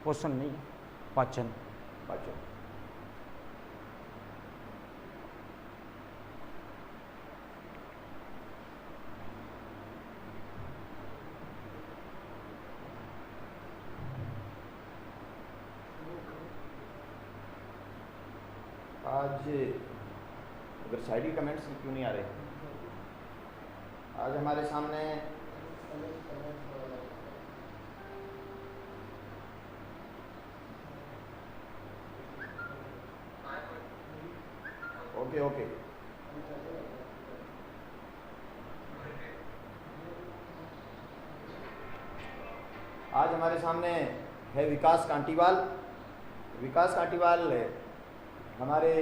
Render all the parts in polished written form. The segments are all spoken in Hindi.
क्वेश्चन नहीं, पाचन। पाचन। आज अगर साइड की कमेंट्स क्यों नहीं आ रहे? आज हमारे सामने ओके आज हमारे सामने है विकास कांटीवाल। विकास कांटीवाल हमारे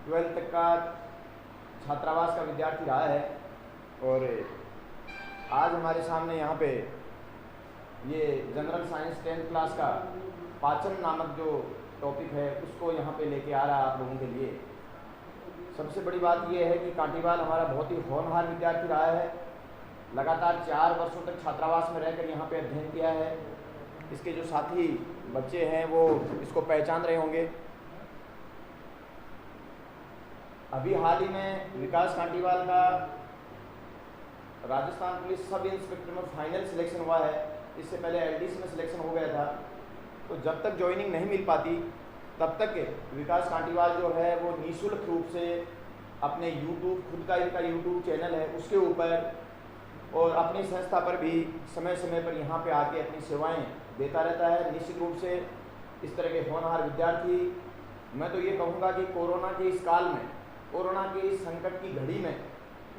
12th तक का छात्रावास का विद्यार्थी रहा है और आज हमारे सामने यहाँ पे ये जनरल साइंस 10th क्लास का पाचन नामक जो टॉपिक है उसको यहाँ पे लेके आ रहा है आप लोगों के लिए। सबसे बड़ी बात ये है कि कांटीवाल हमारा बहुत ही होनहार विद्यार्थी रहा है। लगातार 4 वर्षों तक छात्रावास में रहकर यहाँ पे अध्ययन किया है। इसके जो साथी बच्चे हैं वो इसको पहचान रहे होंगे। अभी हाल ही में विकास कांटीवाल का राजस्थान पुलिस सब इंस्पेक्टर में फाइनल सिलेक्शन हुआ है। इससे पहले एलडीसी में सिलेक्शन हो गया था। तो जब तक ज्वाइनिंग नहीं मिल पाती तब तक विकास कांटीवाल जो है वो निःशुल्क रूप से अपने यूट्यूब, खुद का इनका यूट्यूब चैनल है उसके ऊपर और अपनी संस्था पर भी समय समय पर यहाँ पे आके अपनी सेवाएं देता रहता है। निश्चित रूप से इस तरह के होनहार विद्यार्थी, मैं तो ये कहूँगा कि कोरोना के इस काल में, कोरोना के इस संकट की घड़ी में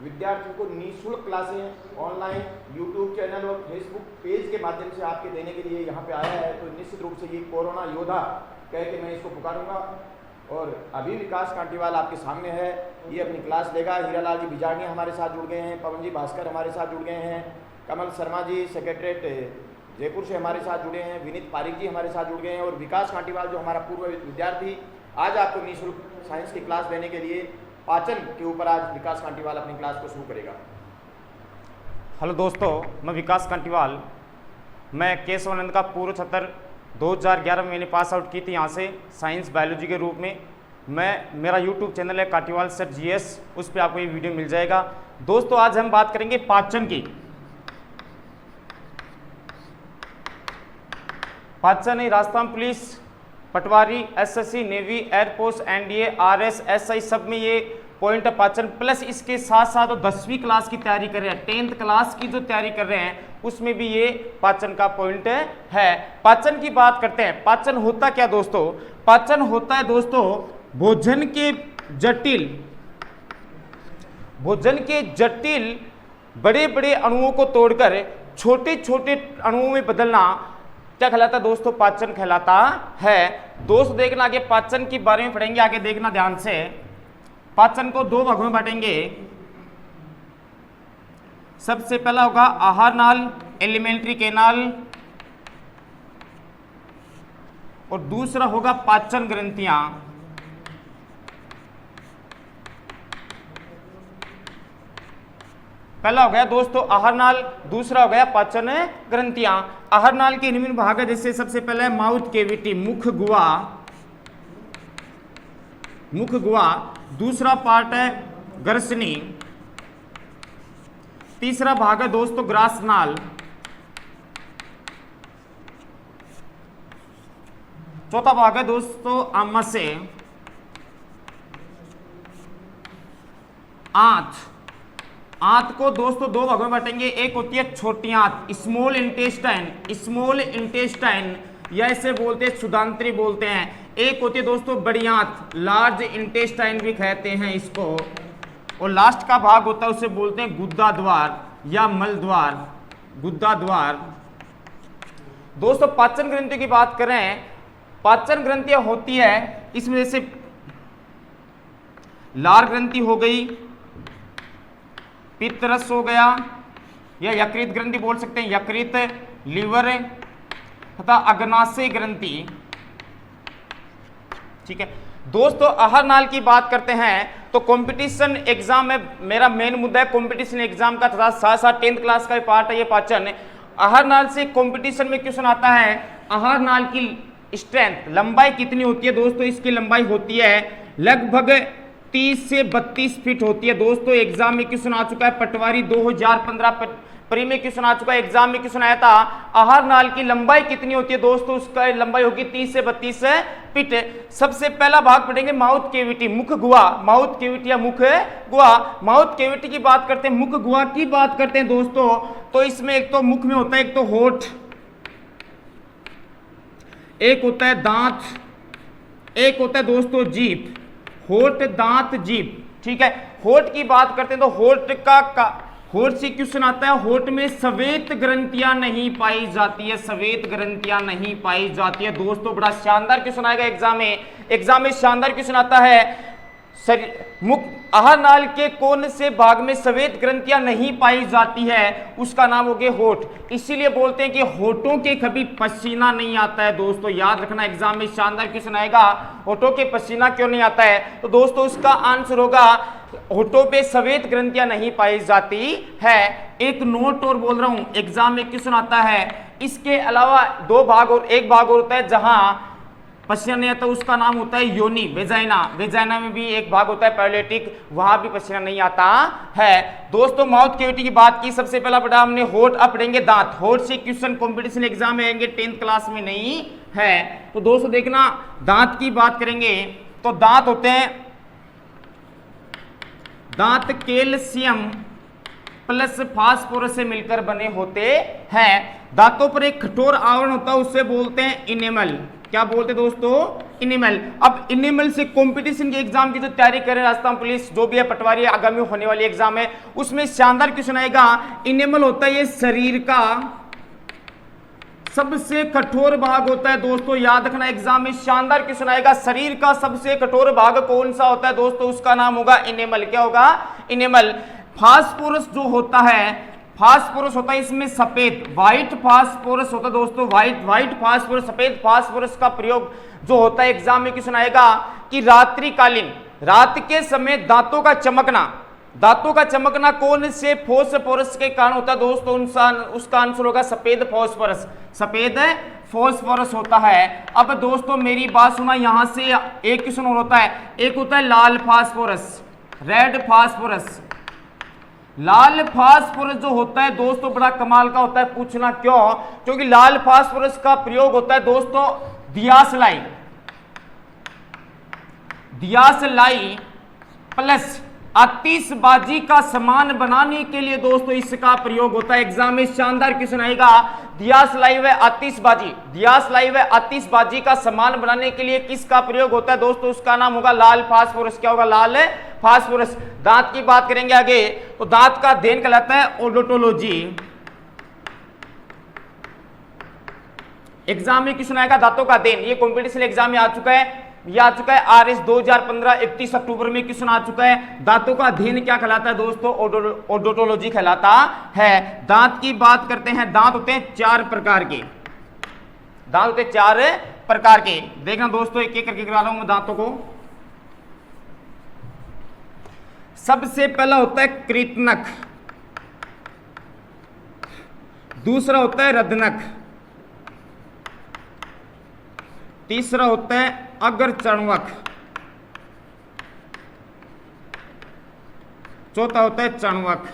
विद्यार्थियों को निःशुल्क क्लासें ऑनलाइन यूट्यूब चैनल और फेसबुक पेज के माध्यम से आपके देने के लिए यहाँ पे आया है। तो निश्चित रूप से ये कोरोना योद्धा कह के मैं इसको पुकारूंगा। और अभी विकास कांटीवाल आपके सामने है, ये अपनी क्लास लेगा। हीरालाल जी बिजारनी हमारे साथ जुड़ गए हैं, पवन जी भास्कर हमारे साथ जुड़ गए हैं, कमल शर्मा जी सेक्रेटरीट जयपुर से हमारे साथ जुड़े हैं, विनीत पारिक जी हमारे साथ जुड़ गए हैं और विकास कांटीवाल जो हमारा पूर्व विद्यार्थी आज आपको निःशुल्क साइंस की क्लास देने के लिए पाचन के ऊपर आज विकास कांटीवाल अपनी क्लास को शुरू करेगा। हेलो दोस्तों, मैं विकास कांटीवाल। मैं केशवानंद का पूर्व छात्र 2011 में मैंने पास आउट की थी यहाँ से साइंस बायोलॉजी के रूप में। मेरा यूट्यूब चैनल है कांटीवाल सर जीएस, उस पर आपको ये वीडियो मिल जाएगा। दोस्तों आज हम बात करेंगे पाचन की। पाचन है राजस्थान पुलिस, पटवारी, SSC, navy, air force, NDA, RS, SI सब में ये पॉइंट है पाचन। प्लस इसके साथ साथ 10वीं क्लास की तैयारी कर रहे हैं, 10th क्लास की जो तैयारी कर रहे हैं उसमें भी ये पाचन का पॉइंट है। पाचन की बात करते हैं। पाचन होता क्या दोस्तों? पाचन होता है दोस्तों भोजन के जटिल बड़े बड़े अणुओं को तोड़कर छोटे छोटे अणुओं में बदलना क्या कहलाता है दोस्तों? पाचन कहलाता है। दोस्त देखना आगे पाचन के बारे में पढ़ेंगे, आगे देखना ध्यान से। पाचन को 2 भागों में बांटेंगे। सबसे पहला होगा आहार नाल, एलिमेंट्री कैनाल, और दूसरा होगा पाचन ग्रंथियां। पहला हो गया दोस्तों आहार नाल, दूसरा हो गया पाचन ग्रंथियां। आहार नाल के निम्न भाग है, जैसे सबसे पहले माउथ केविटी, मुख गुहा। दूसरा पार्ट है ग्रसनी। तीसरा भाग है दोस्तों ग्रास नाल। चौथा भाग है दोस्तों आमाशय। आंत को दोस्तों 2 भागों में बांटेंगे। एक होती है छोटी आंत, स्मॉल इंटेस्टाइन, या इसे बोलते हैं सुधांत्री बोलते हैं। एक होती है दोस्तों बड़ी आंत, लार्ज इंटेस्टाइन भी कहते हैं इसको। और लास्ट का भाग होता है उसे बोलते हैं गुद्दा द्वार या मल द्वार। दोस्तों पाचन ग्रंथि की बात करें, पाचन ग्रंथियां होती है इसमें जैसे लार ग्रंथि हो गई, पित्तरस हो गया, या यकृत ग्रंथि बोल सकते हैं, यकृत, लीवर तथा अग्नाशय ग्रंथि। ठीक है दोस्तों, आहार नाल की बात करते हैं तो कंपटीशन एग्जाम में मेरा मेन मुद्दा है कंपटीशन एग्जाम का, तथा साथ साथ 10th क्लास का भी पार्ट है ये पाचन। आहार नाल से कंपटीशन में क्वेश्चन आता है, आहार नाल की स्ट्रेंथ लंबाई कितनी होती है दोस्तों? इसकी लंबाई होती है लगभग 30 से 32 फीट होती है दोस्तों। एग्जाम में क्वेश्चन आ चुका है, पटवारी 2015 प्री में क्वेश्चन आ चुका है, एग्जाम में क्वेश्चन आया था आहार नाल की लंबाई कितनी होती है दोस्तों? उसका लंबाई होगी 30 से 32 फीट। सबसे पहला भाग पढ़ेंगे माउथ केविटी, मुख गुहा, माउथ केविटी या मुख गुहा। माउथ केविटी की बात करते हैं, मुख गुहा की बात करते हैं दोस्तों, तो इसमें एक तो मुख में होता है, एक तो होठ, एक होता है दांत, एक होता है दोस्तों जीभ। होठ, दांत, जीभ, ठीक है। होठ की बात करते हैं तो होठ से क्वेश्चन आता है, होठ में श्वेत ग्रंथियां नहीं पाई जाती है, श्वेत ग्रंथियां नहीं पाई जाती है दोस्तों। बड़ा शानदार क्वेश्चन आएगा एग्जाम में शानदार क्वेश्चन आता है। मुख आहार नाल के कौन से भाग में श्वेत ग्रंथियां नहीं पाई जाती है? उसका नाम हो गया होठ। इसीलिए बोलते हैं कि होठों के कभी पसीना नहीं आता है दोस्तों, याद रखना, एग्जाम में शानदार क्वेश्चन आएगा, होठों के पसीना क्यों नहीं आता है? तो दोस्तों उसका आंसर होगा होठों पे श्वेत ग्रंथियां नहीं पाई जाती है। एक नोट और बोल रहा हूं, एग्जाम में क्वेश्चन आता है, इसके अलावा दो भाग और एक भाग होता है जहां पसीना नहीं आता, उसका नाम होता है योनि, वेजाइना। वेजाइना में भी एक भाग होता है पैरोलेटिक, वहां भी पसीना नहीं आता है दोस्तों। माउथ कैविटी की बात की, सबसे पहला पढ़ा हमने होठ, अब पढ़ेंगे दांत। होठ से क्वेश्चन कंपटीशन एग्जाम में आएंगे, 10th क्लास में नहीं है। तो दोस्तों देखना, दांत की बात करेंगे तो दांत होते हैं, दांत कैल्शियम प्लस फास्फोरस से मिलकर बने होते हैं। दांतों पर एक कठोर आवरण होता है, उससे बोलते हैं इनेमल। क्या बोलते हैं दोस्तों? इनेमल। अब इनेमल से कंपटीशन के एग्जाम की जो तैयारी कर रहे हैं राजस्थान पुलिस, जो भी है पटवारी आगामी होने वाली एग्जाम है, उसमें शानदार क्वेश्चन आएगा। इनेमल होता है ये शरीर का सबसे कठोर भाग होता है दोस्तों, याद रखना, एग्जाम में शानदार क्वेश्चन आएगा। शरीर का सबसे कठोर भाग कौन सा होता है दोस्तों? उसका नाम होगा इनेमल। क्या होगा? इनेमल। फास्फोरस जो होता है, फास्फोरस होता है इसमें सफेद, व्हाइट फास्फोरस होता है दोस्तों, व्हाइट फास्फोरस, सफेद फास्फोरस का प्रयोग जो होता है एग्जाम में क्वेश्चन आएगा कि रात्रिकालीन, रात के समय दांतों का चमकना कौन से फास्फोरस के कारण होता है दोस्तों? उसका आंसर होगा सफेद फास्फोरस, सफेद फास्फोरस होता है। अब दोस्तों मेरी बात सुना, यहां से एक क्वेश्चन और होता है, एक होता है लाल फास्फोरस, रेड फास्फोरस। लाल फास्फोरस जो होता है दोस्तों बड़ा कमाल का होता है, पूछना क्यों? क्योंकि लाल फास्फोरस का प्रयोग होता है दोस्तों दियासलाई प्लस आतिशबाजी का सामान बनाने के लिए दोस्तों इसका प्रयोग होता है। एग्जाम में शानदार क्वेश्चन आएगा, दियासलाई व आतिशबाजी का सामान बनाने के लिए किसका प्रयोग होता है दोस्तों? उसका नाम होगा लाल फास्फोरस। क्या होगा? लाल फास्फोरस। दांत की बात करेंगे आगे, तो दांत का अध्ययन कहलाता है ओडोंटोलॉजी। एग्जाम में क्वेश्चन आएगा दांतों का अध्ययन, ये कॉम्पिटिशन एग्जाम में आ चुका है, RS 2015 31 अक्टूबर में क्वेश्चन आ चुका है। दांतों का अध्ययन क्या कहलाता है दोस्तों? ओडोंटोलॉजी कहलाता है। दांत की बात करते हैं, दांत होते हैं 4 प्रकार के, दांत होते हैं 4 प्रकार के। देखना दोस्तों, एक एक करके करा रहा हूं मैं दांतों को। सबसे पहला होता है कृतनक, दूसरा होता है रदनक, तीसरा होता है अग्रचर्वक, चौथा होता है चर्वक।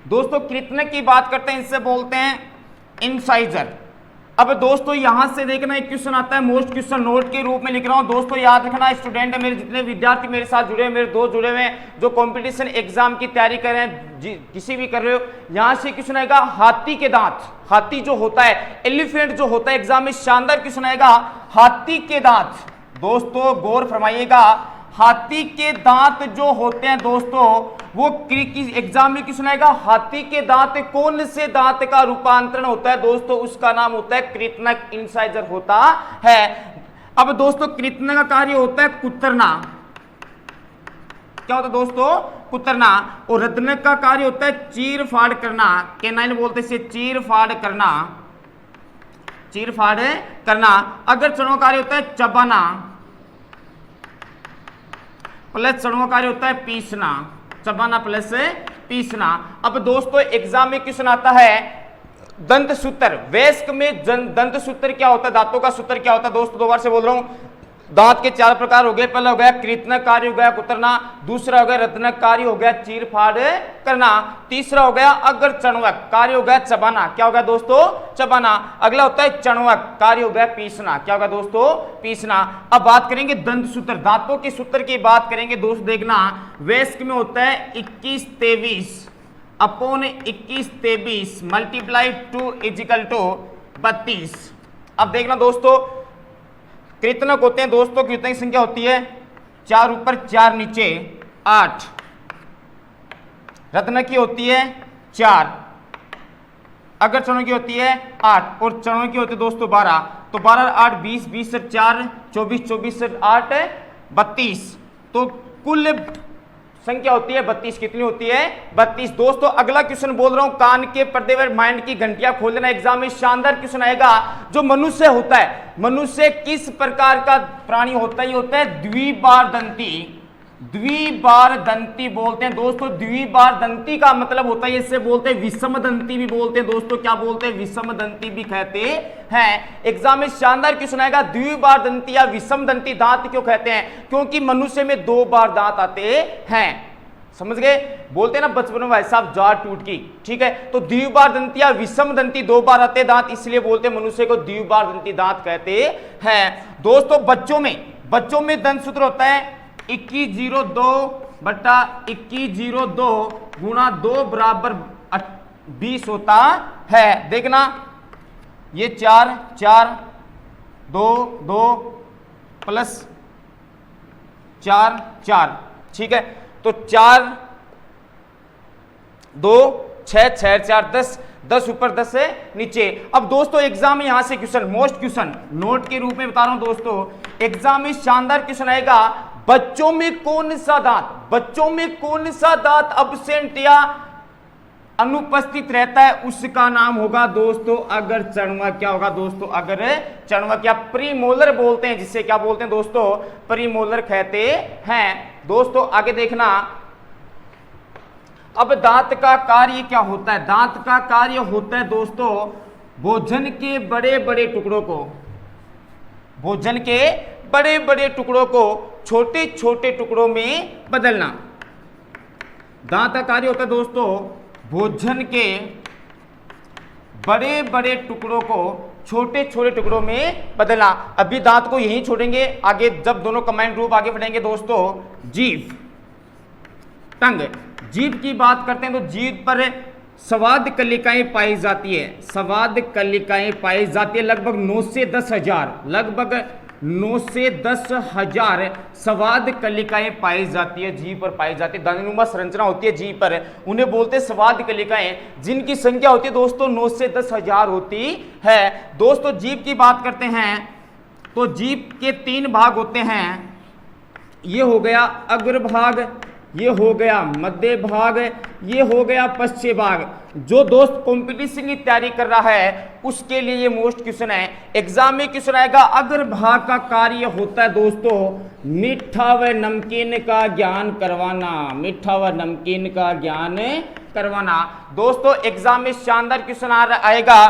दोस्तों कृतनक की बात करते हैं, इससे बोलते हैं इंसाइजर। अब दोस्तों यहां से देखना, एक क्वेश्चन आता है, मोस्ट क्वेश्चन नोट के रूप में लिख रहा हूं दोस्तों, याद रखना। स्टूडेंट है मेरे, जितने विद्यार्थी मेरे साथ जुड़े हैं, मेरे दोस्त जुड़े हुए हैं जो कंपटीशन एग्जाम की तैयारी कर रहे हैं, किसी भी कर रहे हो, यहां से क्वेश्चन आएगा हाथी के दांत। हाथी जो होता है, एलिफेंट जो होता है, एग्जाम में शानदार क्वेश्चन आएगा हाथी के दांत। दोस्तों गौर फरमाइएगा, हाथी के दांत जो होते हैं दोस्तों, वो एग्जाम में क्वेश्चन आएगा, हाथी के दांत कौन से दांत का रूपांतरण होता है दोस्तों? उसका नाम होता है कृतनक, इंसाइजर होता है। अब दोस्तों कृतनक का कार्य होता है कुतरना। क्या होता है दोस्तों? कुतरना। और रदनक का कार्य होता है चीर फाड़ करना, कैनाइन बोलते हैं चीर फाड़ करना, चीर फाड़ करना। अग्रचर्वक का कार्य होता है चबाना, प्लस चर्वक कार्य होता है पीसना, चबाना प्लस पीसना। अब दोस्तों एग्जाम में क्वेश्चन आता है दंत सूत्र। वयस्क में दंत सूत्र क्या होता है, दांतों का सूत्र क्या होता है दोस्तों, 2 बार से बोल रहा हूं। दांत के 4 प्रकार हो गए। पहला हो गया कृतनकारी, हो गया कुतरना। दूसरा हो गया रत्नकारी, हो गया चीर फाड़ करना। तीसरा हो गया अग्र चणवक, कार्य हो गया चबाना। क्या हो गया दोस्तों, चबाना। अगला होता है चणवक, कार्य हो गया पीसना। क्या होगा दोस्तों, पीसना। अब बात करेंगे दंत सूत्र, दांतों के सूत्र की बात करेंगे दोस्तों। देखना वयस्क में होता है 21-23 अपॉन 21-23 मल्टीप्लाई 2 इजिकल टू 32। अब देखना दोस्तों कृतनक होते हैं दोस्तों, कृतनक की संख्या होती है 4 ऊपर 4 नीचे 8। रत्न की होती है 4, अगर चरणों की होती है 8 और चरणों की होती है दोस्तों 12। तो 12 8 20, 20 से 4 24, 24 से 8 32। तो कुल संख्या होती है 32। कितनी होती है, 32। दोस्तों अगला क्वेश्चन बोल रहा हूं, कान के पर्दे पर माइंड की घंटियां खोल देना। एग्जाम में शानदार क्वेश्चन आएगा। जो मनुष्य होता है, मनुष्य किस प्रकार का प्राणी होता है, ये होता है द्विबारदंती। द्विबारदंती बोलते हैं दोस्तों। द्विबारदंती का मतलब होता है, इससे बोलते हैं विषमदंती भी बोलते हैं दोस्तों। क्या बोलते हैं, विषमदंती भी कहते हैं। एग्जाम में शानदार क्वेश्चन आएगा, द्विबारदंती या विषमदंती दांत क्यों कहते हैं, क्योंकि मनुष्य में 2 बार दांत आते हैं। समझ गए, बोलते हैं ना बचपन में भाई साहब जाड़ टूट की, ठीक है। तो द्विबारदंती या विषमदंती 2 बार आते दांत, इसलिए बोलते हैं मनुष्य को द्विबारदंती दांत कहते हैं। दोस्तों बच्चों में दंत सूत्र होता है 2102 बटा 2102 गुणा 2 बराबर 20 होता है। देखना ये 4 4 2 2 प्लस 4 4, ठीक है। तो 4 2 6 6 4 10, 10 ऊपर 10 से नीचे। अब दोस्तों एग्जाम में यहां से क्वेश्चन, मोस्ट क्वेश्चन नोट के रूप में बता रहा हूं दोस्तों। एग्जाम में शानदार क्वेश्चन आएगा, बच्चों में कौन सा दांत अब्सेंट या अनुपस्थित रहता है, उसका नाम होगा दोस्तों अगर चणवक। क्या होगा दोस्तों, अगर चणवक या प्रीमोलर बोलते हैं, जिससे क्या बोलते हैं दोस्तों, प्रीमोलर कहते हैं। दोस्तों आगे देखना, अब दांत का कार्य क्या होता है। दांत का कार्य होता है दोस्तों भोजन के बड़े बड़े टुकड़ों को छोटे छोटे टुकड़ों में बदलना। दांत का कार्य होता है दोस्तों भोजन के बड़े बड़े टुकड़ों को छोटे छोटे टुकड़ों में बदलना। अभी दांत को यहीं छोड़ेंगे, आगे जब दोनों कंबाइंड रूप आगे बढ़ेंगे दोस्तों। जीभ, टंग, जीभ की बात करते हैं तो जीभ पर स्वाद कलिकाएं पाई जाती है। स्वाद कलिकाएं पाई जाती है लगभग 9 से 10 हजार, लगभग 9 से 10 हजार स्वाद कलिकाएं पाई जाती है, जीभ पर पाई जाती है। दानानुमा संरचना होती है जीभ पर, उन्हें बोलते हैं स्वाद कलिकाएं, जिनकी संख्या होती है दोस्तों 9 से 10 हजार होती है। दोस्तों जीभ की बात करते हैं तो जीभ के 3 भाग होते हैं। ये हो गया अग्रभाग, ये हो गया मध्य भाग, ये हो गया पश्चिम भाग। जो दोस्त कंपटीशन की तैयारी कर रहा है उसके लिए ये मोस्ट क्वेश्चन है। एग्जाम में क्वेश्चन आएगा, अग्रभाग का कार्य होता है दोस्तों मीठा व नमकीन का ज्ञान करवाना। मीठा व नमकीन का ज्ञान करवाना। दोस्तों एग्जाम में शानदार क्वेश्चन आएगा,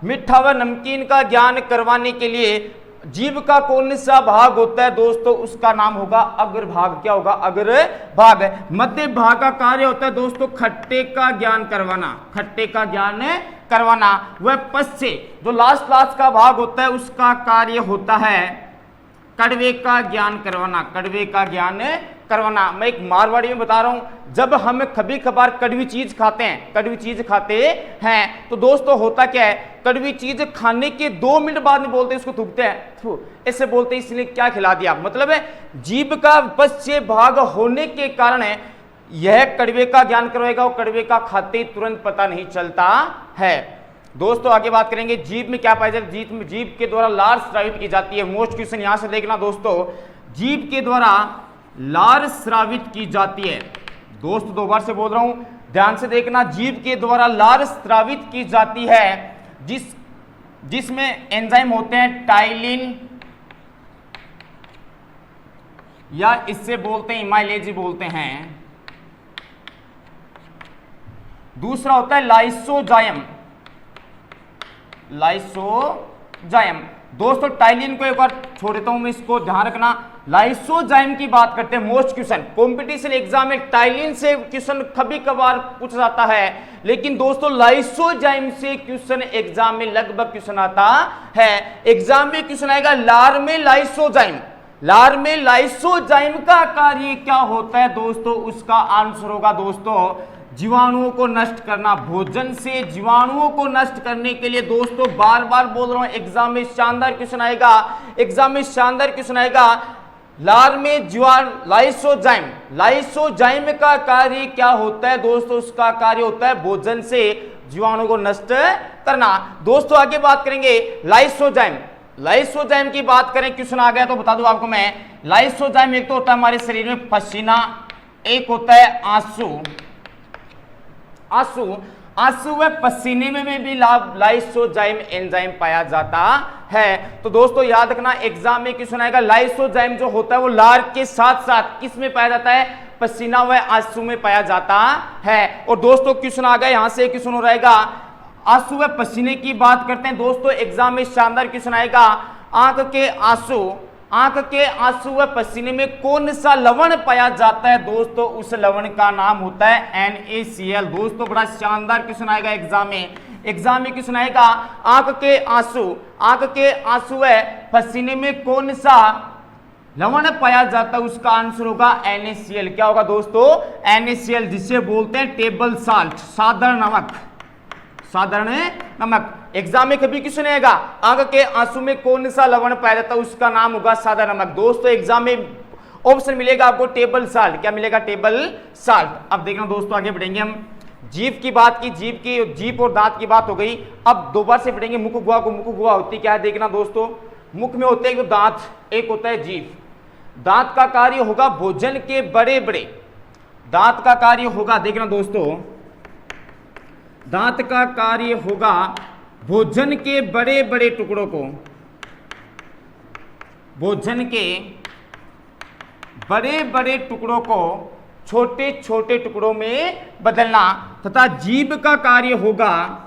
मीठा व नमकीन का ज्ञान करवाने के लिए जीभ का कौन सा भाग होता है दोस्तों, उसका नाम होगा अग्रभाग। क्या होगा, अग्रभाग। मध्य भाग का कार्य होता है दोस्तों खट्टे का ज्ञान करवाना, खट्टे का ज्ञान करवाना। वह पश्चिम जो लास्ट का भाग होता है उसका कार्य होता है कड़वे का ज्ञान करवाना, कड़वे का ज्ञान करवाना। मैं एक मारवाड़ी में बता रहा हूं, जब हम कभी कभार कड़वी चीज खाते हैं तो दोस्तों होता क्या है, कड़वी चीज खाने के 2 मिनट बाद में बोलते हैं उसको थूकते हैं, ऐसे बोलते हैं इसलिए क्या खिला दिया। मतलब है जीभ का पश्चिम भाग होने के कारण यह कड़वे का ज्ञान करवाएगा और कड़वे का खाते ही तुरंत पता नहीं चलता है। दोस्तों आगे बात करेंगे जीभ में क्या पाया जाता है। जीभ के द्वारा लार स्रावित की जाती है। मोस्ट क्वेश्चन यहां से देखना दोस्तों, जीभ के द्वारा लार स्रावित की जाती है। दोस्तों 2 बार से बोल रहा हूं, ध्यान से देखना, जीभ के द्वारा लार स्रावित की जाती है जिसमें एंजाइम होते हैं टाइलिन या इससे बोलते हैं इमाइलेज बोलते हैं। दूसरा होता है लाइसोजाइम। लाइसोजाइम दोस्तों टाइलिन को एक बार छोड़ देता हूं मैं, इसको ध्यान रखना। लाइसोजाइम की बात करते हैं, मोस्ट क्वेश्चन कॉम्पिटिशन एग्जाम में टाइलिन से क्वेश्चन कभी कभार पूछा जाता है, लेकिन दोस्तों लाइसोजाइम से क्वेश्चन एग्जाम में लगभग क्वेश्चन आता है। एग्जाम में क्वेश्चन आएगा लार में लाइसोजाइम। लार में लाइसोजाइम का कार्य क्या होता है दोस्तों, उसका आंसर होगा दोस्तों जीवाणुओं को नष्ट करना। भोजन से जीवाणुओं को नष्ट करने के लिए दोस्तों बार बार बोल रहा हूं, एग्जाम में शानदार क्वेश्चन आएगा, एग्जाम में शानदार क्वेश्चन आएगा। लार में लाइसोजाइम, लाइसोजाइम का कार्य क्या होता है दोस्तों, उसका कार्य होता है भोजन से जीवाणु को नष्ट करना। दोस्तों आगे बात करेंगे लाइसोजाइम। लाइसोजाइम की बात करें, क्वेश्चन आ गया तो बता दूं आपको मैं। लाइसोजाइम एक तो होता है हमारे शरीर में पसीना, एक होता है आंसू। आंसू व पसीने में भी लाइसोजाइम एंजाइम पाया जाता है। तो दोस्तों याद रखना, एग्जाम में क्वेश्चन आएगा लाइसोजाइम जो होता है वो लार के साथ साथ किस में पाया जाता है, पसीना व आंसू में पाया जाता है। और दोस्तों क्वेश्चन आ गया, यहां से क्वेश्चन हो रहेगा आंसू व पसीने की बात करते हैं दोस्तों, एग्जाम में शानदार क्वेश्चन आएगा। आंख के आंसू व पसीने में कौन सा लवण पाया जाता है दोस्तों, उस लवण का नाम होता है NaCl। दोस्तों बड़ा शानदार क्वेश्चन आएगा एग्जाम में। एग्जाम में क्वेश्चन आएगा आंख के आंसू व पसीने में कौन सा लवण पाया जाता है, उसका आंसर होगा NaCl। क्या होगा दोस्तों, NaCl, जिसे बोलते हैं टेबल साल्ट, साधारण नमक। एग्जाम में कभी क्वेश्चन आएगा आंख के आंसू में कौन सा लवण पाया जाता है, उसका नाम होगा साधारण नमक। दोस्तों एग्जाम में ऑप्शन मिलेगा आपको टेबल साल्ट। क्या मिलेगा, टेबल साल्ट। अब देखना दोस्तों आगे बढ़ेंगे हम। जीभ की बात की, जीभ और दांत की बात हो गई। अब दोबारा से बढ़ेंगे मुख गुहा को। मुख गुहा होती क्या है देखना दोस्तों, मुख में होते हैं एक तो दांत, एक होता है जीभ। दांत का कार्य होगा भोजन के बड़े बड़े, दांत का कार्य होगा देखना दोस्तों, दांत का कार्य होगा भोजन के बड़े बड़े टुकड़ों को, भोजन के बड़े बड़े टुकड़ों को छोटे छोटे टुकड़ों में बदलना। तथा जीभ का कार्य होगा,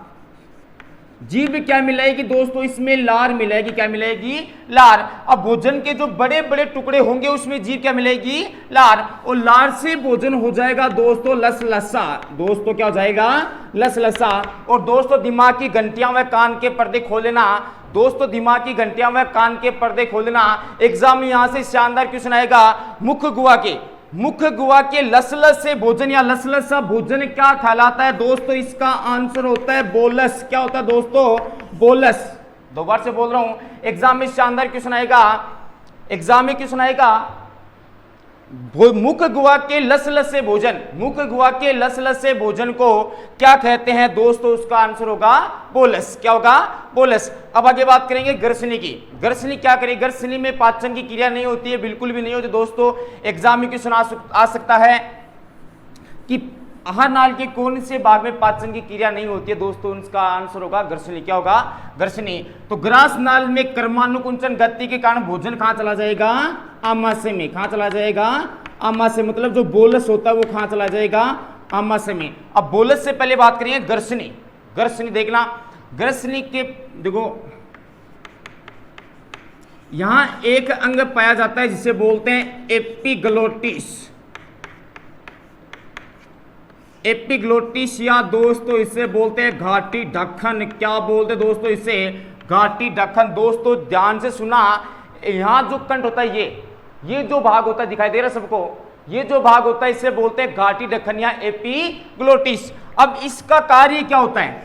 जीभ क्या मिलाएगी दोस्तों, इसमें लार मिलाएगी। क्या मिलाएगी, लार। अब भोजन के जो बड़े बड़े टुकड़े होंगे उसमें जीभ क्या मिलाएगी, लार। और लार से भोजन हो जाएगा दोस्तों लसलसा। दोस्तों क्या हो जाएगा, लसलसा। और दोस्तों दिमाग की घंटियां व कान के पर्दे खोल लेना। दोस्तों दिमाग की घंटियां व कान के पर्दे खोल लेना। एग्जाम में यहां से शानदार क्वेश्चन आएगा मुख गुहा के लसलस से भोजन या लसलस सा भोजन क्या कहलाता है दोस्तों, इसका आंसर होता है बोलस। क्या होता है दोस्तों, बोलस। दोबारा से बोल रहा हूं, एग्जाम में शानदार क्वेश्चन आएगा, एग्जाम में क्वेश्चन आएगा मुख गुहा के लसलस से भोजन, मुख गुहा के लसलस से भोजन को क्या कहते हैं दोस्तों, उसका आंसर होगा बोलस। क्या होगा, बोलस। अब आगे बात करेंगे ग्रसनी की। ग्रसनी क्या करेगी, ग्रसनी में पाचन की क्रिया नहीं होती है, बिल्कुल भी नहीं होती दोस्तों। एग्जाम में क्वेश्चन आ सकता है कि आहार नाल के कौन से भाग में पाचन की क्रिया नहीं होती है दोस्तों, उसका आंसर होगा ग्रसनी। क्या होगा, ग्रसनी। तो ग्रास नाल में कर्मानुकुंचन गति के कारण भोजन कहां चला जाएगा, आमाशय में। कहां चला जाएगा, आमाशय। मतलब जो बोलस होता है वो कहां चला जाएगा, आमाशय में। अब बोलस से पहले बात करेंगे ग्रसनी। ग्रसनी देखना, ग्रसनी के देखो यहां एक अंग पाया जाता है जिसे बोलते हैं एपिग्लोटिस। एपिग्लोटिस या दोस्तों इसे बोलते हैं घाटी ढक्कन। क्या बोलते हैं दोस्तों, इसे घाटी ढक्कन। दोस्तों ध्यान से सुना, यहां जो कंठ होता है ये जो भाग होता है दिखाई दे रहा है सबको, ये जो भाग होता है इसे बोलते हैं घाटी ढक्कन या एपिग्लोटिस। अब इसका कार्य क्या होता है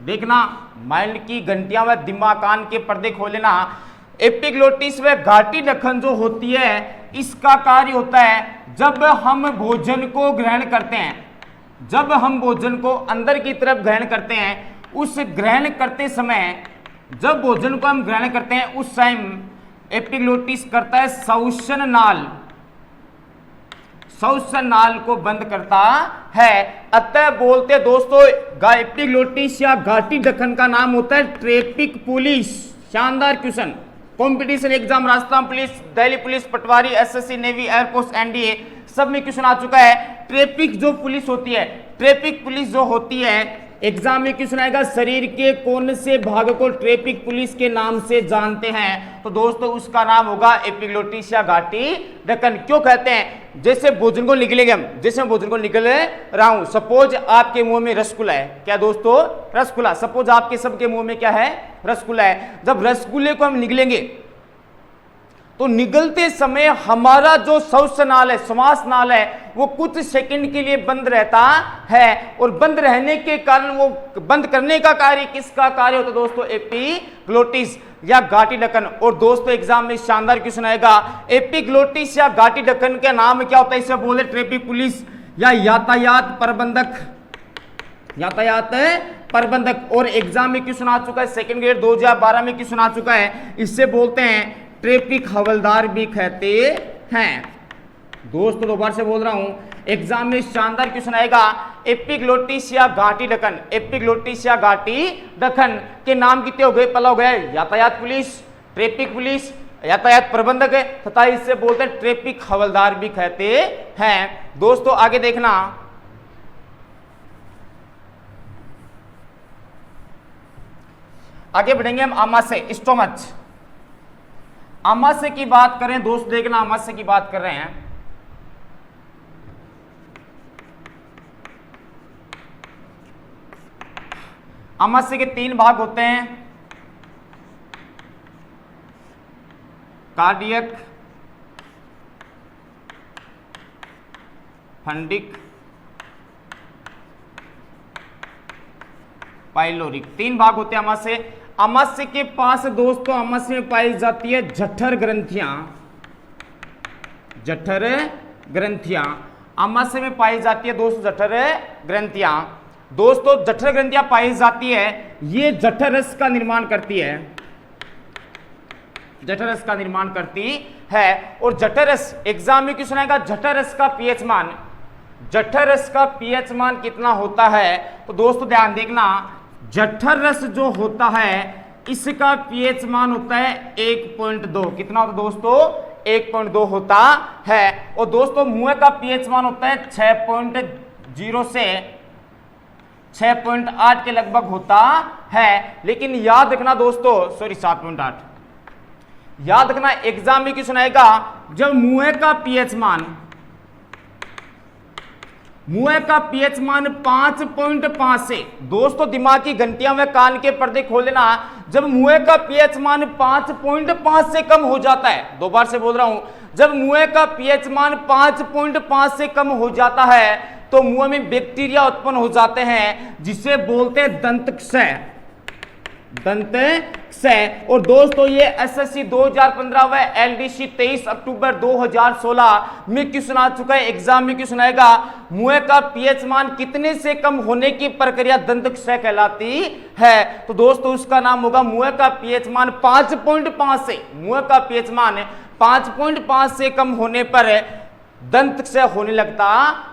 देखना, माइंड की घंटियां व दिमाग कान के पर्दे खोलेना। एपिग्लोटिस व घाटी ढक्कन जो होती है इसका कार्य होता है जब हम भोजन को ग्रहण करते हैं, जब हम भोजन को अंदर की तरफ ग्रहण करते हैं, उस ग्रहण करते समय जब भोजन को हम ग्रहण करते हैं उस टाइम एपिग्लोटिस करता है श्वसन नाल, श्वसन नाल को बंद करता है। अतः बोलते दोस्तों एपिग्लोटिस या घाटी ढक्कन का नाम होता है ट्रैफिक पुलिस। शानदार question, competition exam Rajasthan police, Delhi police, पटवारी, एसएससी, नेवी, एयरफोर्स, एनडीए सब में क्वेश्चन आ चुका है। ट्रैफिक जो पुलिस होती है, ट्रैफिक पुलिस जो होती है, एग्जाम में क्वेश्चन आएगा शरीर के कौन से भाग को ट्रैफिक पुलिस के नाम से जानते हैं, तो दोस्तों उसका नाम होगा एपिग्लोटिस या घाटी ढक्कन। क्यों कहते हैं, जैसे भोजन को निकलेंगे हम, जैसे मैं भोजन को निकल रहा हूं, सपोज आपके मुंह में रसगुल्ला है, क्या दोस्तों, रसगुल्ला, सपोज आपके सबके मुंह में क्या है, रसगुल्ला है। जब रसगुल्ले को हम निगलेंगे तो निगलते समय हमारा जो श्वासनाल है, श्वास नाल है, वो कुछ सेकंड के लिए बंद रहता है, और बंद रहने के कारण वो बंद करने का कार्य किसका कार्य होता है दोस्तों, एपिग्लोटिस या घाटी ढक्कन। और दोस्तों एग्जाम में शानदार क्वेश्चन आएगा, एपिग्लोटिस या घाटी ढक्कन का नाम क्या होता है, इसे बोले ट्रैफिक पुलिस या यातायात प्रबंधक, यातायात प्रबंधक। और एग्जाम में क्वेश्चन आ चुका है, सेकंड ग्रेड 2012 में क्वेश्चन आ चुका है, इससे बोलते हैं ट्रैफिक हवलदार भी कहते हैं। दोस्तों दोबारा से बोल रहा हूं, एग्जाम में शानदार क्वेश्चन आएगा, एपिग्लोटिस या घाटी ढक्कन, एपिग्लोटिस या घाटी ढक्कन के नाम कितने हो गए, पहला हो गया यातायात पुलिस, ट्रैफिक पुलिस, यातायात प्रबंधक है, तथा इससे बोलते हैं ट्रैफिक हवलदार भी कहते हैं। दोस्तों आगे देखना, आगे बढ़ेंगे हम आमाशय, स्टोमच। आमाशय की बात करें दोस्त, देखना आमाशय की बात कर रहे हैं, आमाशय के 3 भाग होते हैं, कार्डियक, फंडिक, पाइलोरिक, 3 भाग होते हैं आमाशय। आमाशय के पास दोस्तों, आमाशय में पाई जाती है जठर ग्रंथियां, जठर ग्रंथियां आमाशय में पाई जाती है दोस्तों, जठर ग्रंथियां। दोस्तों जठर ग्रंथियां पाई जाती है, ये जठर रस का निर्माण करती है, जठर रस का निर्माण करती है। और जठर रस, एग्जाम में क्वेश्चन आएगा जठर रस का पीएच मान, जठर रस का पीएच मान कितना होता है, तो दोस्तों ध्यान देखना, जठर रस जो होता है इसका पीएच मान होता है 1.2, कितना होता है दोस्तों, 1.2 होता है। और दोस्तों मुंह का पीएच मान होता है 6.0 से 6.8 के लगभग होता है। लेकिन याद रखना दोस्तों, सॉरी 7.8, याद रखना एग्जाम में क्वेश्चन आएगा, जब मुंह का पीएच मान, मुंह का पीएच मान 5.5 से, दोस्तों दिमाग की घंटियां में कान के पर्दे खोल लेना, जब मुंह का पीएच मान 5.5 से कम हो जाता है, दोबारा से बोल रहा हूं, जब मुंह का पीएच मान 5.5 से कम हो जाता है तो मुंह में बैक्टीरिया उत्पन्न हो जाते हैं, जिसे बोलते हैं दंतक्षय, दंतक्षय। और दोस्तों ये एसएससी 2015 व एलडीसी 23 अक्टूबर 2016 में क्वेश्चन आ चुका है, एग्जाम में क्वेश्चन आएगा, मुंह का पीएच मान कितने से कम होने की प्रक्रिया दंतक्षय कहलाती है, तो दोस्तों उसका नाम होगा, मुंह का पीएच मान 5.5 से, मुंह का पीएच मान 5.5 से कम होने पर दंतक्षय होने लगता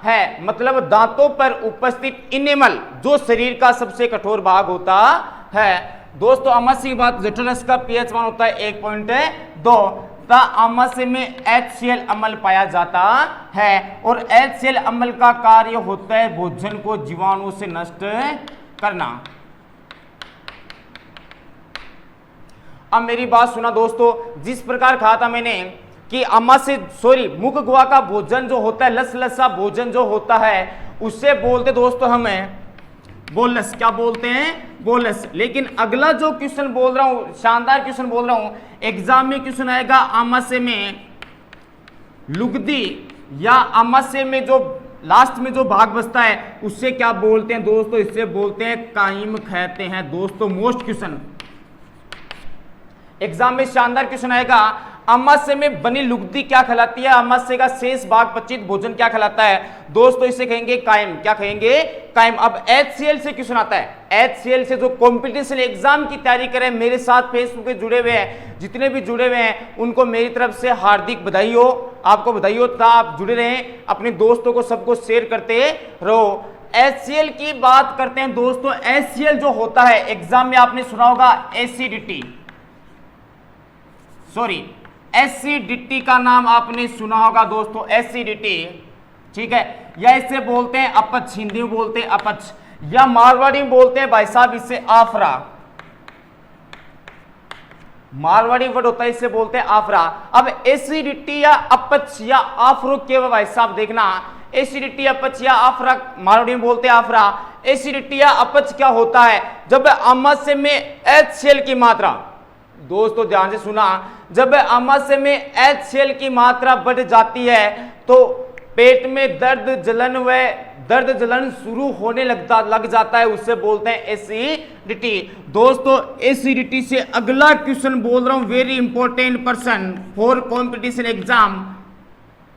है। मतलब दांतों पर उपस्थित इनेमल जो शरीर का सबसे कठोर भाग होता है। दोस्तों आमाशय की बात, जठर रस का पीएच मान होता है 1.2, आमाशय में HCl अम्ल पाया जाता है, और HCl अम्ल का कार्य होता है भोजन को जीवाणुओं से नष्ट करना। अब मेरी बात सुना दोस्तों, जिस प्रकार कहा था मैंने कि आमाशय, सॉरी मुख गुहा का भोजन जो होता है, लसलसा भोजन जो होता है, उससे बोलते दोस्तों हमें बोलस, क्या बोलते हैं, बोलस। लेकिन अगला जो क्वेश्चन बोल रहा हूं, शानदार क्वेश्चन बोल रहा हूं, एग्जाम में क्वेश्चन आएगा, आमाशय में लुगदी या आमाशय में जो लास्ट में जो भाग बचता है उससे क्या बोलते हैं दोस्तों, इससे बोलते हैं काइम कहते हैं। दोस्तों मोस्ट क्वेश्चन एग्जाम में शानदार क्वेश्चन आएगा, आमाशय में बनी लुगदी क्या कहलाती है, आमाशय का शेष भाग पचित भोजन क्या कहलाता है, दोस्तों इसे कहेंगे काइम, क्या कहेंगे, काइम। अब HCl से क्वेश्चन आता है, HCl से जो कॉम्पिटिशन एग्जाम की तैयारी करें, मेरे साथ फेसबुक पे जुड़े हुए हैं, जितने भी जुड़े हुए हैं उनको मेरी तरफ से हार्दिक बधाई हो, आपको बधाई हो, था आप जुड़े रहें, अपने दोस्तों को सबको शेयर करते रहो। HCl की बात करते हैं दोस्तों, HCl जो होता है एग्जाम में आपने सुना होगा एसिडिटी, सॉरी एसिडिटी का नाम आपने सुना होगा दोस्तों, एसिडिटी, ठीक है। या इसे बोलते हैं अपच, हिंदी में बोलते हैं अपच, या मारवाड़ी में बोलते हैं भाई साहब इसे आफरा। मारवाड़ी वर्ड होता है, इसे बोलते हैं आफरा। अब एसिडिटी या अपच या आफरो के भाई साहब देखना, एसिडिटी अपच या आफरा, मारवाड़ी में बोलते हैं आफरा। एसिडिटी या अपच क्या होता है? जब आमाशय में HCl की मात्रा, दोस्तों ध्यान से सुना, जब आमाशय में HCl की मात्रा बढ़ जाती है तो पेट में दर्द जलन शुरू होने लग जाता है, उससे बोलते हैं एसिडिटी। दोस्तों एसिडिटी से अगला क्वेश्चन बोल रहा हूं, very important person for competition exam,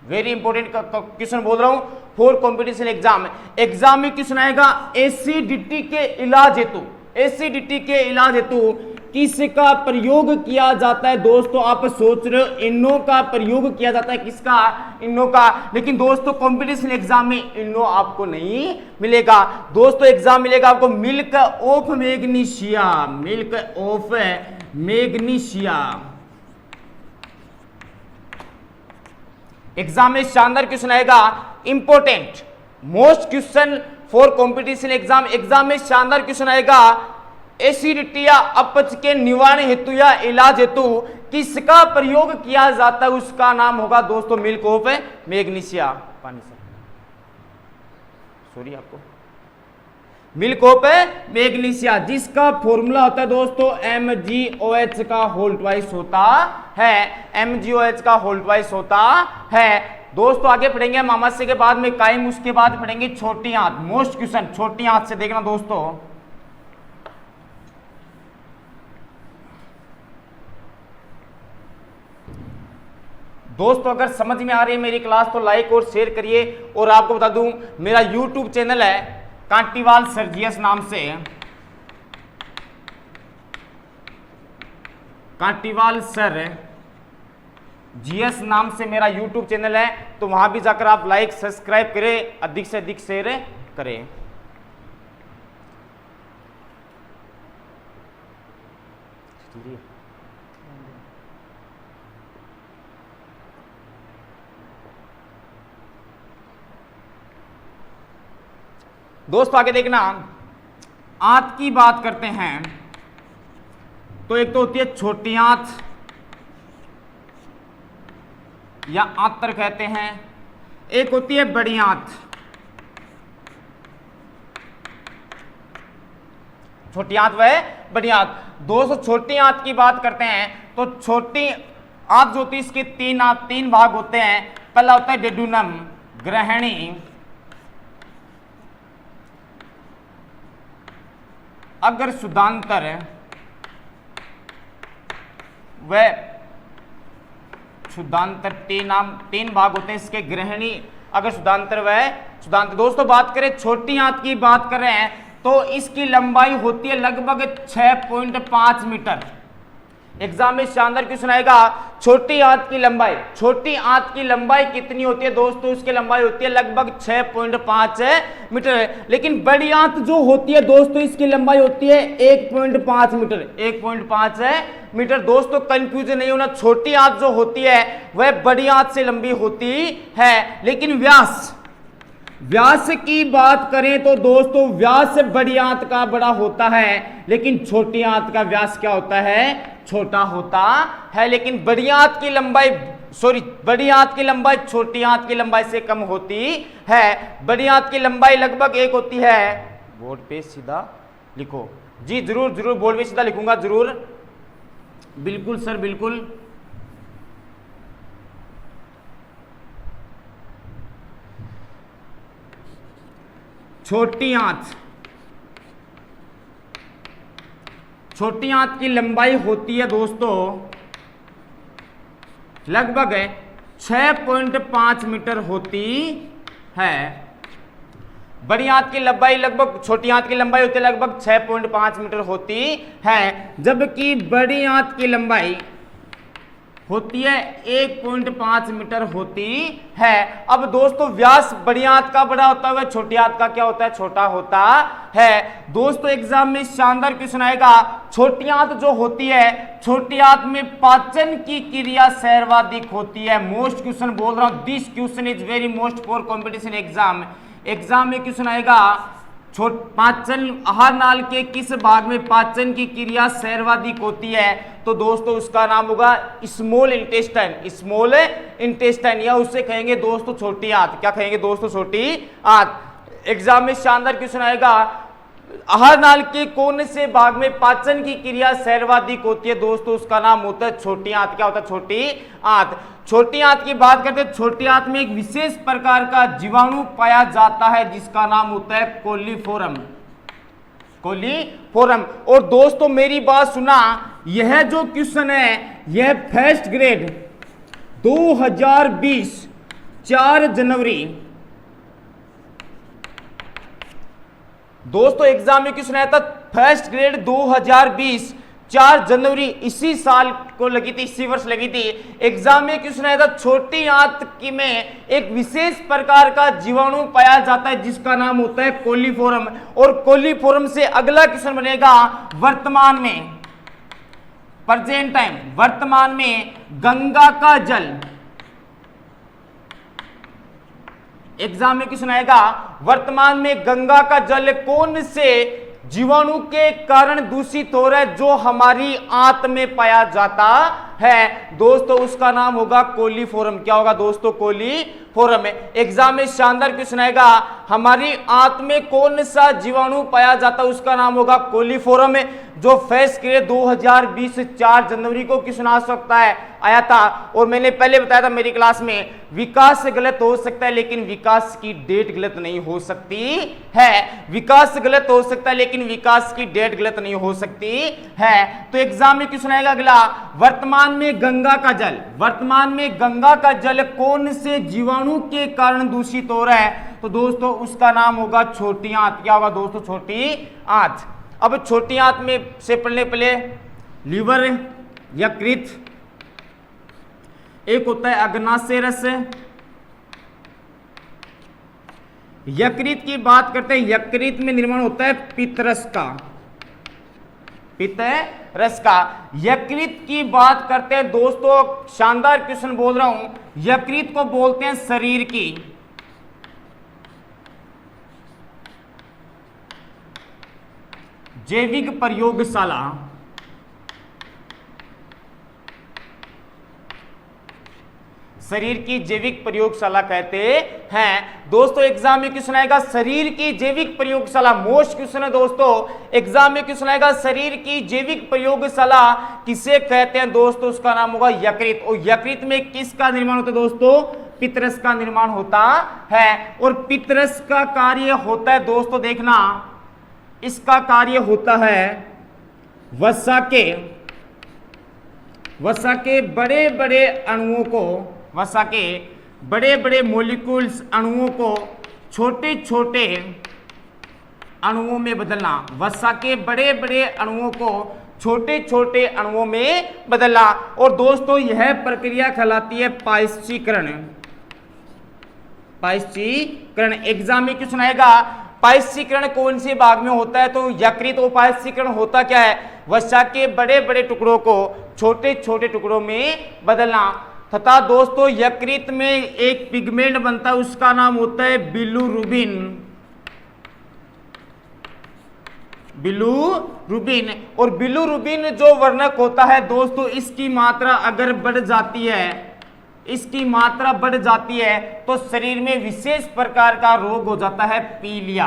very important question बोल रहा हूं फॉर कॉम्पिटिशन एग्जाम में क्वेश्चन आएगा एसिडिटी के इलाज हेतु, एसिडिटी के इलाज हेतु किसका प्रयोग किया जाता है? दोस्तों आप सोच रहे हो इनो का प्रयोग किया जाता है, किसका? इनो का। लेकिन दोस्तों कंपटीशन एग्जाम में इनो आपको नहीं मिलेगा दोस्तों, एग्जाम मिलेगा आपको milk of magnesia, milk of magnesia. Exam में शानदार क्वेश्चन आएगा, important most question for competition exam में शानदार क्वेश्चन आएगा, एसिडिटी या अपच के निवारण हेतु या इलाज हेतु किसका प्रयोग किया जाता है? उसका नाम होगा दोस्तों मिल्क ऑफ मैग्नीशिया। पानी से सॉरी आपको, मिल्क ऑफ मैग्नीशिया, जिसका फॉर्मूला होता है दोस्तों MgOH का होल ट्वाइस होता है, MgOH का होल ट्वाइस होता है। दोस्तों आगे पढ़ेंगे हम आमाशय के बाद में कायम, उसके बाद पढ़ेंगे छोटी आंत। मोस्ट क्वेश्चन छोटी आंत से देखना दोस्तों। दोस्तों अगर समझ में आ रही है मेरी क्लास तो लाइक और शेयर करिए। और आपको बता दूं मेरा YouTube चैनल है कांटीवाल सर जीएस नाम से, कांटीवाल सर जीएस नाम से मेरा YouTube चैनल है, तो वहां भी जाकर आप लाइक सब्सक्राइब करें, अधिक से अधिक शेयर करें। दोस्तों आगे देखना, आंत की बात करते हैं तो एक तो होती है छोटी आंत या आंतर कहते हैं, एक होती है बड़ी आंत। छोटी आंत व बड़ी आंत। दोस्तों छोटी आंत की बात करते हैं तो छोटी आंत जो होती है इसके तीन भाग होते हैं। पहला होता है डेडुनम, ग्रहणी, अगर शुद्धांतर व शुद्धांतर, तीन भाग होते हैं इसके, ग्रहणी, अगर शुद्धांतर व शुद्धांतर। दोस्तों बात करें छोटी आंत की बात कर रहे हैं तो इसकी लंबाई होती है लगभग 6.5 मीटर। एग्जाम में शानदार क्वेश्चन आएगा, छोटी आंत की लंबाई, छोटी आंत की लंबाई कितनी होती है? दोस्तों इसकी लंबाई होती है लगभग 6.5 मीटर। लेकिन बड़ी आंत जो होती है दोस्तों इसकी लंबाई होती है 1.5 मीटर, 1.5 मीटर। दोस्तों कंफ्यूजन नहीं होना, छोटी आंत जो होती है वह बड़ी आंत से लंबी होती है। लेकिन व्यास की बात करें तो दोस्तों व्यास बड़ी आंत का बड़ा होता है, लेकिन छोटी आंत का व्यास क्या होता है? छोटा होता है। लेकिन बड़ी आंत की लंबाई छोटी आंत की लंबाई से कम होती है। बड़ी आंत की लंबाई लगभग एक होती है, बोर्ड पे सीधा लिखो जी, जरूर बोर्ड पे सीधा लिखूंगा जरूर, बिल्कुल सर बिल्कुल। छोटी आंत की लंबाई होती है दोस्तों लगभग 6.5 मीटर होती है। बड़ी आंत की लंबाई लगभग, छोटी आंत की लंबाई होती है लगभग 6.5 मीटर होती है, जबकि बड़ी आंत की लंबाई होती है 1.5 मीटर होती है। अब दोस्तों व्यास बड़ी आंत का बड़ा होता है, छोटी आंत का क्या होता है, छोटा होता है। दोस्तों एग्जाम में शानदार क्वेश्चन आएगा, छोटी आंत जो होती है, छोटी आंत में पाचन की क्रिया सर्वाधिक होती है। मोस्ट क्वेश्चन बोल रहा हूं, this question is very most for competition exam. Exam में क्वेश्चन आएगा, पाचन आहार नाल के किस भाग में पाचन की क्रिया सर्वाधिक होती है, तो दोस्तों उसका नाम होगा स्मॉल इंटेस्टाइन। स्मॉल इंटेस्टाइन या उससे कहेंगे दोस्तों छोटी आंत। क्या कहेंगे दोस्तों, छोटी आंत। एग्जाम में शानदार क्वेश्चन आएगा, आहार नाल के कौन से भाग में पाचन की क्रिया सर्वाधिक होती है, दोस्तों उसका नाम होता है छोटी आंत। क्या होता है, छोटी आंत। छोटी आंत की बात करते हैं, छोटी आंत में एक विशेष प्रकार का जीवाणु पाया जाता है जिसका नाम होता है कोलीफोरम। कोलीफोरम। और दोस्तों मेरी बात सुना, यह जो क्वेश्चन है यह फर्स्ट ग्रेड 2020 4 जनवरी, दोस्तों एग्जाम में क्वेश्चन आया था फर्स्ट ग्रेड 2020 4 जनवरी, इसी साल को लगी थी, इसी वर्ष लगी थी। एग्जाम में क्वेश्चन आया था, छोटी आंत की में एक विशेष प्रकार का जीवाणु पाया जाता है जिसका नाम होता है कोलीफोरम। और कोलीफोरम से अगला क्वेश्चन बनेगा, वर्तमान में, प्रेजेंट टाइम, वर्तमान में गंगा का जल। एग्जाम में क्वेश्चन आएगा, वर्तमान में गंगा का जल कौन से जीवाणु के कारण दूषित हो रहा है जो हमारी आंत में पाया जाता है, दोस्तों उसका नाम होगा कोलीफोरम। क्या होगा दोस्तों, कोलीफोरम। एग्जाम में शानदार क्वेश्चन आएगा, हमारी आंत में कौन सा जीवाणु पाया जाता है, उसका नाम होगा कोलीफोरम, जो फर्स्ट ग्रेड 2020 4 जनवरी को क्वेश्चन आ सकता है, आया था। और मैंने पहले बताया था मेरी क्लास में, विकास से गलत हो सकता है लेकिन विकास की डेट गलत नहीं हो सकती है। विकास गलत हो सकता है लेकिन विकास की डेट गलत नहीं हो सकती है। तो एग्जाम में क्वेश्चन आएगा अगला, वर्तमान में गंगा का जल, वर्तमान में गंगा का जल कौन से जीवाणु के कारण दूषित हो रहा है, तो दोस्तों उसका नाम होगा छोटी आंत। क्या होगा दोस्तों, छोटी आंत। अब छोटी आंत में से पढ़ने पहले लीवर, यकृत, एक होता है अग्नाशय रस। यकृत की बात करते हैं, यकृत में निर्माण होता है पित्तरस का, पित्तरस का। यकृत की बात करते हैं दोस्तों, शानदार क्वेश्चन बोल रहा हूं, यकृत को बोलते हैं शरीर की जैविक प्रयोगशाला। शरीर की जैविक प्रयोगशाला कहते हैं। दोस्तों एग्जाम में क्वेश्चन आएगा, शरीर की जैविक प्रयोगशाला, मोस्ट क्वेश्चन है दोस्तों। एग्जाम में क्वेश्चन आएगा, शरीर की जैविक प्रयोगशाला किसे कहते हैं, दोस्तों उसका नाम होगा यकृत। और यकृत में किसका निर्माण होता है दोस्तों, पित्तरस का निर्माण होता है। और पित्तरस का कार्य होता है दोस्तों, देखना इसका कार्य होता है वसा के बड़े बड़े अणुओं को, वसा के बड़े बड़े मॉलिक्यूल्स अणुओं को छोटे छोटे अणुओं में बदलना, वसा के बड़े बड़े अणुओं को छोटे छोटे अणुओं में बदलना। और दोस्तों यह प्रक्रिया कहलाती है पायस्चीकरण। पायस्चीकरण। एग्जाम में क्वेश्चन आएगा, पायस्चीकरण कौन से भाग में होता है, तो यकृत। और पायस्चीकरण होता क्या है, वसा के बड़े बड़े टुकड़ों को छोटे छोटे टुकड़ों में बदलना। तथा दोस्तों यकृत में एक पिगमेंट बनता है, उसका नाम होता है बिलिरुबिन। बिलिरुबिन। और बिलिरुबिन जो वर्णक होता है दोस्तों, इसकी मात्रा अगर बढ़ जाती है, इसकी मात्रा बढ़ जाती है तो शरीर में विशेष प्रकार का रोग हो जाता है, पीलिया।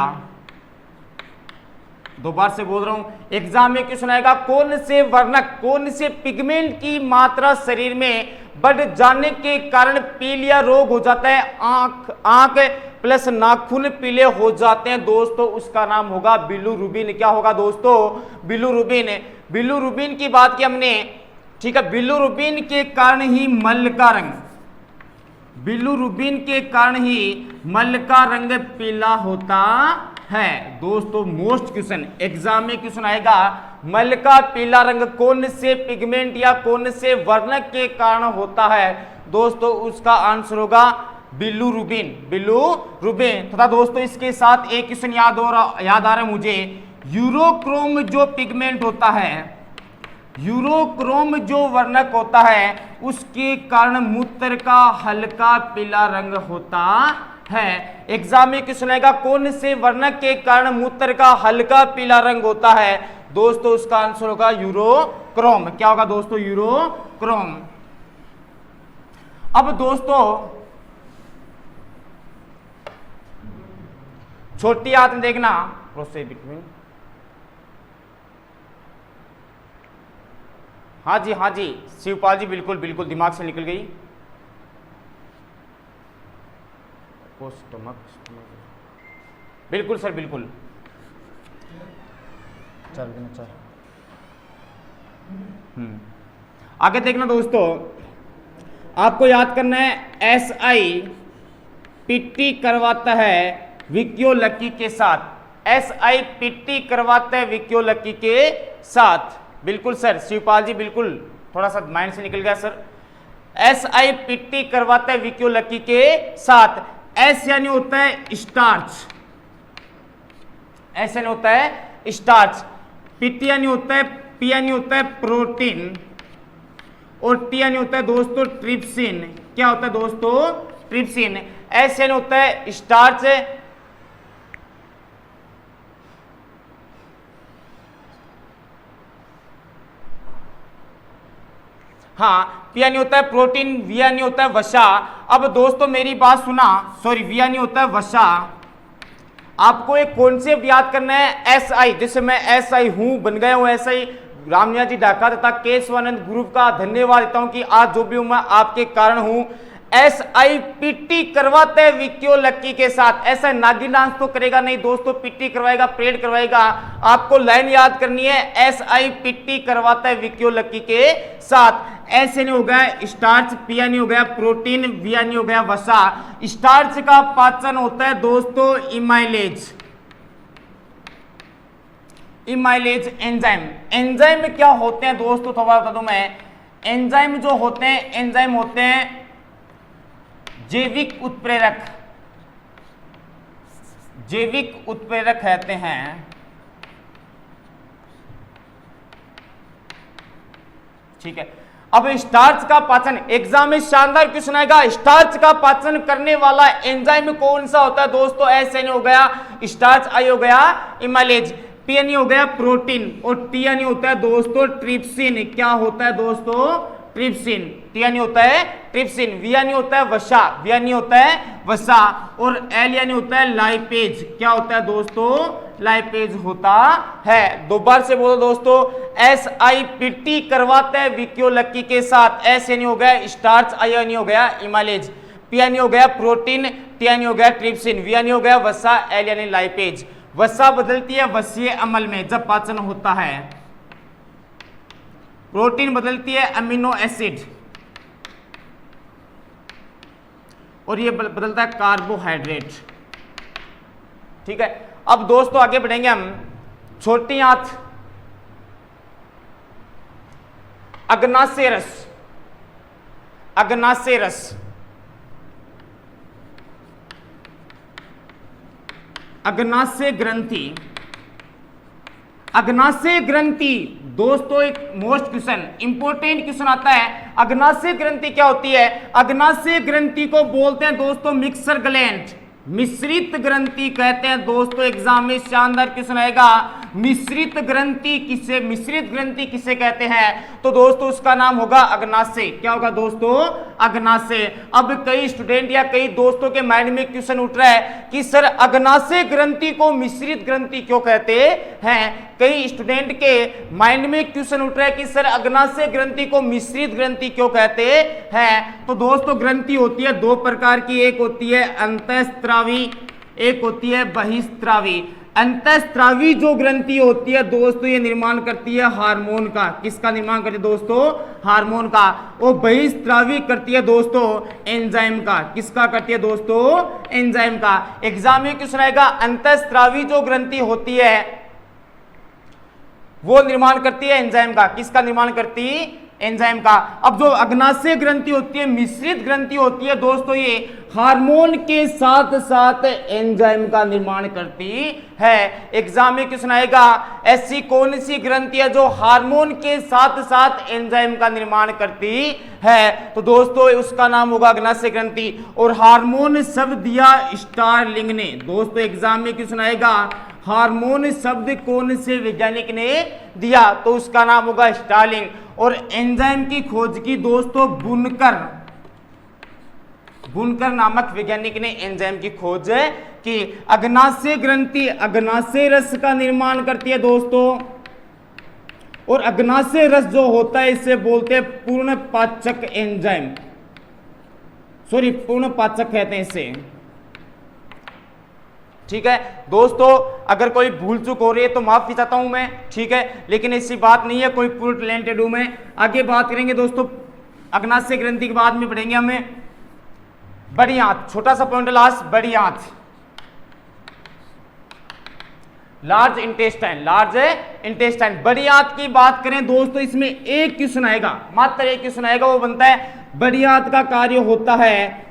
दोबारा से बोल रहा हूं, एग्जाम में क्वेश्चन आएगा, कौन से वर्णक, कौन से पिगमेंट की मात्रा शरीर में बढ़ जाने के कारण पीलिया रोग हो जाता है, आंख प्लस नाखून पीले हो जाते हैं, दोस्तों उसका नाम होगा बिलिरुबिन। क्या होगा दोस्तों, बिलिरुबिन। बिलिरुबिन की बात की हमने, ठीक है। बिलिरुबिन के कारण ही मल का रंग, बिलिरुबिन के कारण ही मल का रंग पीला होता है। दोस्तों मोस्ट क्वेश्चन एग्जाम में क्वेश्चन आएगा, मल का पीला रंग कौन से पिगमेंट या कौन से वर्णक के कारण होता है दोस्तों? उसका आंसर होगा बिलीरुबिन, बिलीरुबिन। तथा दोस्तों इसके साथ एक क्वेश्चन याद आ रहा है मुझे, यूरोक्रोम जो पिगमेंट होता है, यूरोक्रोम जो वर्णक होता है, उसके कारण मूत्र का हल्का पीला रंग होता है। एग्जाम में क्वेश्चन आएगा कौन से वर्णक के कारण मूत्र का हल्का पीला रंग होता है दोस्तों? उसका आंसर होगा यूरोक्रोम। क्या होगा दोस्तों? यूरोक्रोम। अब दोस्तों छोटी हाथ में देखना, प्रोसेस बिटवीन, हाँ जी शिवपाल जी, बिल्कुल बिल्कुल दिमाग से निकल गई। बिल्कुल सर, बिल्कुल। चल आगे देखना दोस्तों, आपको याद करना है SI पिट्टी करवाता है विक्यो लक्की के साथ। SI पिट्टी करवाता है विक्यो लक्की के साथ। बिल्कुल सर शिवपाल जी, बिल्कुल, थोड़ा सा माइंड से निकल गया सर। SI पिट्टी करवाता है विक्यो लक्की के साथ। S यानी होता है स्टार्च, S यानी होता है स्टार्च, पिट्टी यानी होता है, P यानी होता है प्रोटीन, और T यानी होता है दोस्तों ट्रिप्सिन। क्या होता है दोस्तों? ट्रिप्सिन। S यानी होता है स्टार्च, हाँ, P यानी होता है प्रोटीन, V यानी होता है वसा। अब दोस्तों मेरी बात सुना, सॉरी, V यानी होता है वसा। आपको एक कॉन्सेप्ट याद करना है SI, जैसे मैं SI हूं, बन गया हूं SI। रामनिया जी ढाका तथा केशवानंद ग्रुप का धन्यवाद देता हूं कि आज जो भी हूं मैं आपके कारण हूं। SI पिट्टी करवाते हैं विक्यो लक्की के साथ। ऐसा नागिन डांस तो करेगा नहीं दोस्तों, पिट्टी करवाएगा, परेड करवाएगा। आपको लाइन याद करनी है, SI पिट्टी करवाता है विक्यो लक्की के साथ। S यानी हो गया स्टार्च, P यानी हो गया प्रोटीन, V यानी हो गया वसा। स्टार्च का पाचन होता है दोस्तों इमाइलेज, इमाइलेज एंजाइम। एंजाइम क्या होते हैं दोस्तों थोड़ा बता दूं मैं। एंजाइम जो होते हैं, एंजाइम होते हैं जैविक उत्प्रेरक, जैविक उत्प्रेरक कहते हैं। ठीक है, अब स्टार्च का पाचन, एग्जाम में शानदार क्वेश्चन आएगा, स्टार्च का पाचन करने वाला एंजाइम कौन सा होता है दोस्तों? S यानी हो गया स्टार्च, I हो गया इमाइलेज, P यानी हो गया प्रोटीन, और T यानी होता है दोस्तों ट्रिप्सिन। क्या होता है दोस्तों? ट्रिप्सिन। T यानी होता है ट्रिप्सिन, V यानी होता है वसा, V यानी होता है वसा, और L यानी होता है लाइपेज। क्या होता है दोस्तों? लाइपेज होता है। दोबारा से बोलो दोस्तों, SI पिट्टी करवाता है विक्यो लक्की के साथ। S यानी हो गया स्टार्च, I यानी हो गया इमाइलेज, P यानी हो गया प्रोटीन, T यानी हो गया ट्रिप्सिन, V यानी हो गया वसा, L यानी लाइपेज। वसा बदलती है वसीय अम्ल में जब पाचन होता है, प्रोटीन बदलती है अमीनो एसिड, और ये बदलता है कार्बोहाइड्रेट। ठीक है, अब दोस्तों आगे बढ़ेंगे हम। छोटी आंत, अग्नाशय रस, अग्नाशय रस, अग्नाशय ग्रंथि। अग्नाशय ग्रंथि दोस्तों एक मोस्ट क्वेश्चन, इंपोर्टेंट क्वेश्चन आता है। अग्नाशय ग्रंथि क्या होती है? अग्नाशय ग्रंथि को बोलते हैं दोस्तों मिक्सर ग्लैंड, मिश्रित ग्रंथि कहते हैं दोस्तों। एग्जाम में शानदार क्वेश्चन आएगा, मिश्रित ग्रंथि किसे, मिश्रित ग्रंथि किसे कहते हैं? तो दोस्तों उसका नाम होगा अग्नाशय। क्या होगा दोस्तों? अग्नाशय। अब कई स्टूडेंट या कई दोस्तों के माइंड में क्वेश्चन उठ रहा है कि सर अग्नाशय ग्रंथि को मिश्रित ग्रंथि क्यों कहते हैं? कई स्टूडेंट के माइंड में क्वेश्चन उठ रहा है कि सर अग्नाशय ग्रंथि को मिश्रित ग्रंथि क्यों कहते हैं? तो दोस्तों ग्रंथि होती है दो प्रकार की, एक होती है अंतःस्रावी, एक होती है बहिस्रावी। अंतःस्रावी जो ग्रंथि होती है दोस्तों ये निर्माण करती है हार्मोन का। किसका निर्माण करती है दोस्तों? हार्मोन का। और बहिस्रावी करती है दोस्तों एंजाइम का। किसका करती है दोस्तों? एंजाइम का। एग्जाम में क्वेश्चन आएगा अंतःस्रावी जो ग्रंथि होती है वो निर्माण करती है एंजाइम का। किसका निर्माण करती? एंजाइम का। अब जो अग्नाशय ग्रंथि होती है, मिश्रित ग्रंथि होती है दोस्तों, ये हार्मोन के साथ साथ एंजाइम का निर्माण करती है। एग्जाम में क्वेश्चन आएगा, ऐसी कौन सी ग्रंथि है जो हार्मोन के साथ साथ एंजाइम का निर्माण करती है? तो दोस्तों उसका नाम होगा अग्नाशय ग्रंथि। और हार्मोन शब्द दिया स्टारलिंग ने। दोस्तों एग्जाम में क्वेश्चन आएगा, हार्मोन शब्द कौन से वैज्ञानिक ने दिया? तो उसका नाम होगा स्टारलिंग। और एंजाइम की खोज की दोस्तों बुनकर नामक वैज्ञानिक ने एंजाइम की खोज की। अग्नाशय ग्रंथि अग्नाशय रस का निर्माण करती है दोस्तों। और अग्नाशय रस जो होता है इसे बोलते हैं पूर्ण पाचक एंजाइम, सॉरी पूर्ण पाचक कहते हैं इसे। ठीक है दोस्तों, अगर कोई भूल चूक हो रही है तो माफी चाहता हूं मैं, ठीक है, लेकिन ऐसी बात नहीं है, कोई पूर्ण टैलेंटेड हूं मैं। आगे बात करेंगे दोस्तों अग्नाशय ग्रंथि के बाद में पढ़ेंगे हमें बड़ी आंत। छोटा सा पॉइंट लास्ट, बड़ी आंत, लार्ज इंटेस्टाइन। बड़ी आंत की बात करें दोस्तों, इसमें एक क्वेश्चन आएगा, मात्र एक क्वेश्चन आएगा, वो बनता है बड़ी आंत का कार्य होता है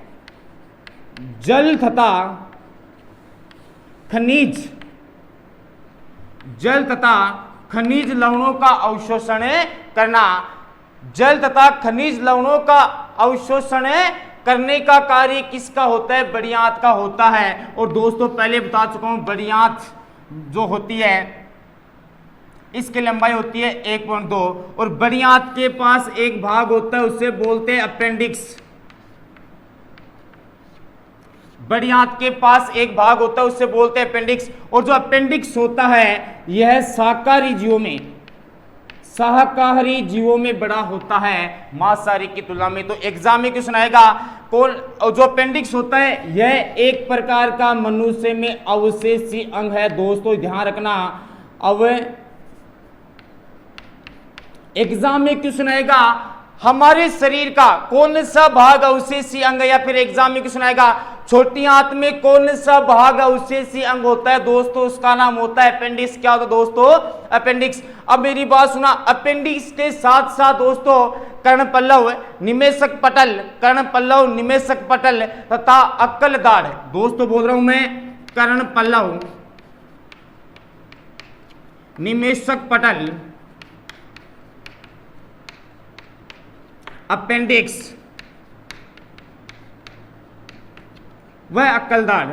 जल तथा खनिज लवणों का अवशोषण करना। जल तथा खनिज लवणों का अवशोषण करने का कार्य किसका होता है? बड़ी आंत का होता है। और दोस्तों पहले बता चुका हूं, बड़ी आंत जो होती है इसकी लंबाई होती है 1.2 और बड़ी आंत के पास एक भाग होता है, उसे बोलते हैं अपेंडिक्स। बड़ी आंत के पास एक भाग होता है, उससे बोलते हैं अपेंडिक्स। और जो अपेंडिक्स होता है यह शाकाहारी जीवों में बड़ा होता है मांसाहारी की तुलना में। तो एग्जाम में क्वेश्चन आएगा, कौन जो अपेंडिक्स होता है यह एक प्रकार का मनुष्य में अवशेषी अंग है। दोस्तों ध्यान रखना, अब एग्जाम में क्वेश्चन आएगा हमारे शरीर का कौन सा भाग अवशेषी अंग है, या फिर एग्जाम में क्वेश्चन आएगा छोटी आंत में कौन सा भाग अवशेषी अंग होता है? दोस्तों उसका नाम होता है अपेंडिक्स। क्या होता है दोस्तों? अपेंडिक्स। अब मेरी बात सुना, अपेंडिक्स के साथ साथ दोस्तों कर्णपल्लव, निमेषक पटल तथा अक्कल दाढ़। दोस्तों बोल रहा हूं मैं, कर्णपल्लव, निमेषक पटल, अपेंडिक्स वह अक्कलदाढ़,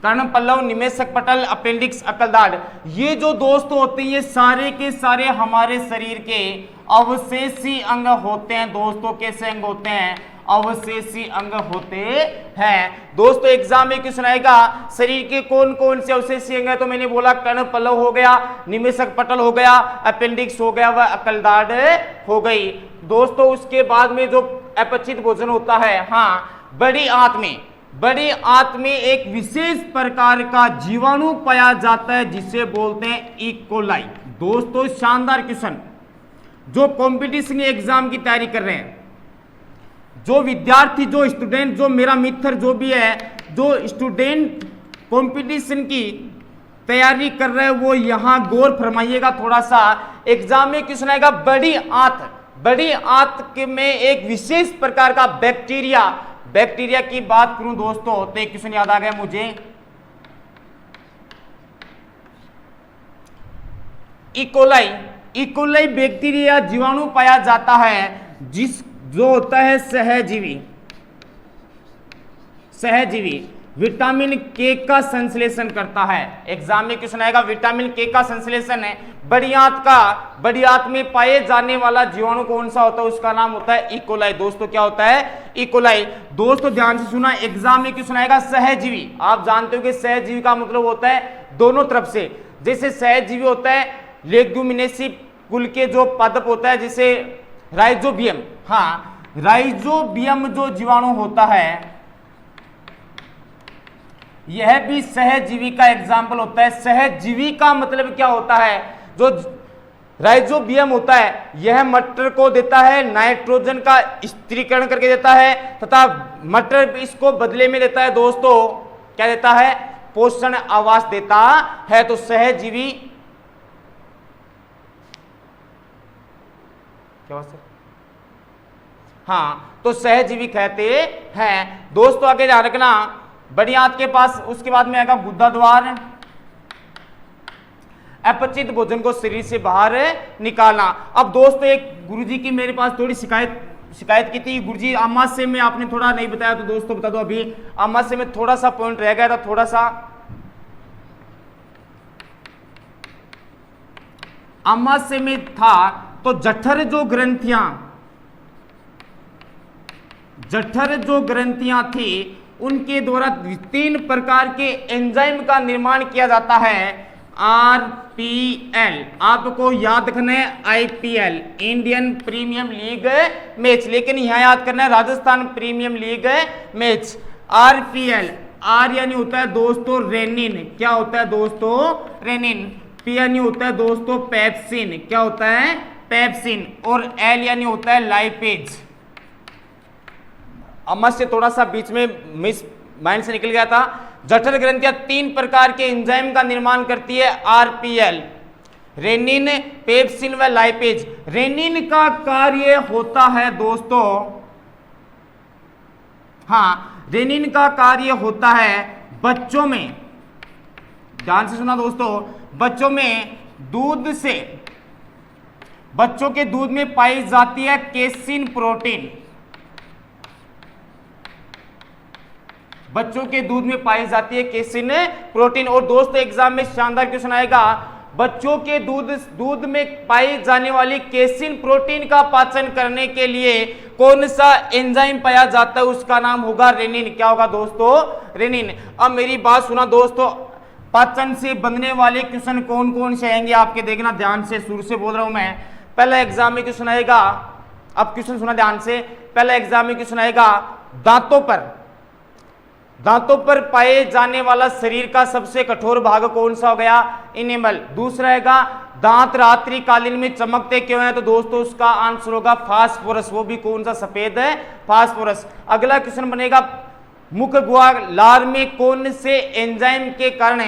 कर्णपल्लव, निमेषक पटल, अपेंडिक्स, अक्कलदाढ़, ये जो दोस्त होते हैं ये सारे के सारे हमारे शरीर के अवशेषी अंग होते हैं। दोस्तों कैसे अंग होते हैं? अवशेषी अंग होते हैं। दोस्तों एग्जाम में क्वेश्चन आएगा शरीर के कौन कौन से अवशेषी अंग है? तो मैंने बोला कर्णपल्लव हो गया, निमेषक पटल हो गया, अपेंडिक्स हो गया, वह अक्कलदाढ़ हो गई। दोस्तों उसके बाद में जो अपचित भोजन होता है, हाँ, बड़ी आंत में एक विशेष प्रकार का जीवाणु पाया जाता है जिसे बोलते हैं इकोलाई। दोस्तों शानदार क्वेश्चन, जो कंपटीशन एग्जाम की तैयारी कर रहे हैं, जो विद्यार्थी, जो स्टूडेंट, जो मेरा मित्र जो भी है, जो स्टूडेंट कंपटीशन की तैयारी कर रहे हैं, वो यहां गौर फरमाइएगा थोड़ा सा। एग्जाम में क्वेश्चन आएगा बड़ी आंत में एक विशेष प्रकार का बैक्टीरिया की बात करूं दोस्तों तो एक क्वेश्चन याद आ गया मुझे। इकोलाई बैक्टीरिया जीवाणु पाया जाता है जो होता है सहजीवी, विटामिन के का संश्लेषण करता है। एग्जाम में क्वेश्चन आएगा विटामिन के का संश्लेषण है। बड़ी आंत में पाए जाने वाला जीवाणु कौन सा होता है? उसका नाम होता है इकोलाई। दोस्तों क्या होता है? इकोलाई। दोस्तों ध्यान से सुना, एग्जाम में क्वेश्चन आएगा सहजीवी। आप जानते हो कि सहजीवी का मतलब होता है दोनों तरफ से। जैसे सहजीवी होता है लेग्यूमिनेसी कुल के जो पादप होता है, जैसे राइजोबियम, हाँ, राइजोबियम जो जीवाणु होता है यह भी सहजीवी का एग्जाम्पल होता है। सहजीवी का मतलब क्या होता है? जो राइजोबियम होता है यह मटर को देता है नाइट्रोजन का स्थिरीकरण करके देता है, तथा मटर इसको बदले में देता है दोस्तों, क्या देता है? पोषण आवास देता है। तो सहजीवी क्या बात सर? हाँ, तो सहजीवी कहते हैं। दोस्तों आगे ध्यान रखना, बड़ी आंत के पास, उसके बाद में आएगा गुदा द्वार। अपचित भोजन को शरीर से बाहर निकालना। अब दोस्तों एक गुरुजी की मेरे पास थोड़ी शिकायत की थी, गुरुजी आमाशय में आपने थोड़ा नहीं बताया, तो दोस्तों बता दो, अभी आमाशय में थोड़ा सा पॉइंट रह गया था, थोड़ा सा आमाशय में था। तो जठर जो ग्रंथियां थी उनके द्वारा 3 प्रकार के एंजाइम का निर्माण किया जाता है। आरपीएल, आपको याद रखना है IPL, Indian premium league match, लेकिन यहां याद करना है Rajasthan premium league match. RPL, R यानी होता है दोस्तों रेनिन, क्या होता है दोस्तों? रेनिन। पी यानी होता है दोस्तों पेप्सिन, क्या होता है? पेप्सिन। और एल यानी होता है लाइपेज। अमस से थोड़ा सा बीच में मिस माइंड से निकल गया था। जठर ग्रंथियां 3 प्रकार के एंजाइम का निर्माण करती है, आरपीएल, रेनिन, पेप्सिन व लाइपेज। रेनिन का कार्य होता है दोस्तों, हाँ, रेनिन का कार्य होता है बच्चों में, ध्यान से सुना दोस्तों, बच्चों में बच्चों के दूध में पाई जाती है केसिन प्रोटीन। बच्चों के दूध में पाई जाती है केसिन प्रोटीन। और दोस्तों एग्जाम में शानदार क्वेश्चन आएगा, बच्चों के दूध में पाई जाने वाली केसिन प्रोटीन का पाचन करने के लिए कौन सा एंजाइम पाया जाता है? उसका नाम होगा रेनिन। क्या होगा दोस्तों? रेनिन। अब मेरी बात सुना दोस्तों, पाचन से बनने वाले क्वेश्चन कौन कौन से आएंगे आपके, देखना ध्यान से, शुरू से बोल रहा हूं मैं। पहला एग्जाम में क्वेश्चन आएगा, अब क्वेश्चन सुना ध्यान से, पहला एग्जाम में क्वेश्चन आएगा दांतों पर पाए जाने वाला शरीर का सबसे कठोर भाग कौन सा हो गया? इनेमल। दूसरा आएगा दांत रात्रि कालीन में चमकते क्यों हैं? तो दोस्तों उसका आंसर होगा फास्फोरस। वो भी कौन सा? सफेद है, फास्फोरस। अगला क्वेश्चन बनेगा मुख गुहा लार में कौन से एंजाइम के कारण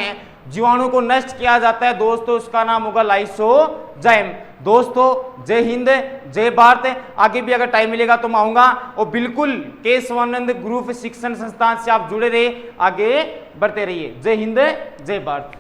जीवाणु को नष्ट किया जाता है? दोस्तों उसका नाम होगा लाइसोजाइम। दोस्तों जय हिंद, जय भारत। आगे भी अगर टाइम मिलेगा तो मैं आऊंगा, और बिल्कुल केशवानंद ग्रुप शिक्षण संस्थान से आप जुड़े रहिए, आगे बढ़ते रहिए। जय हिंद, जय भारत।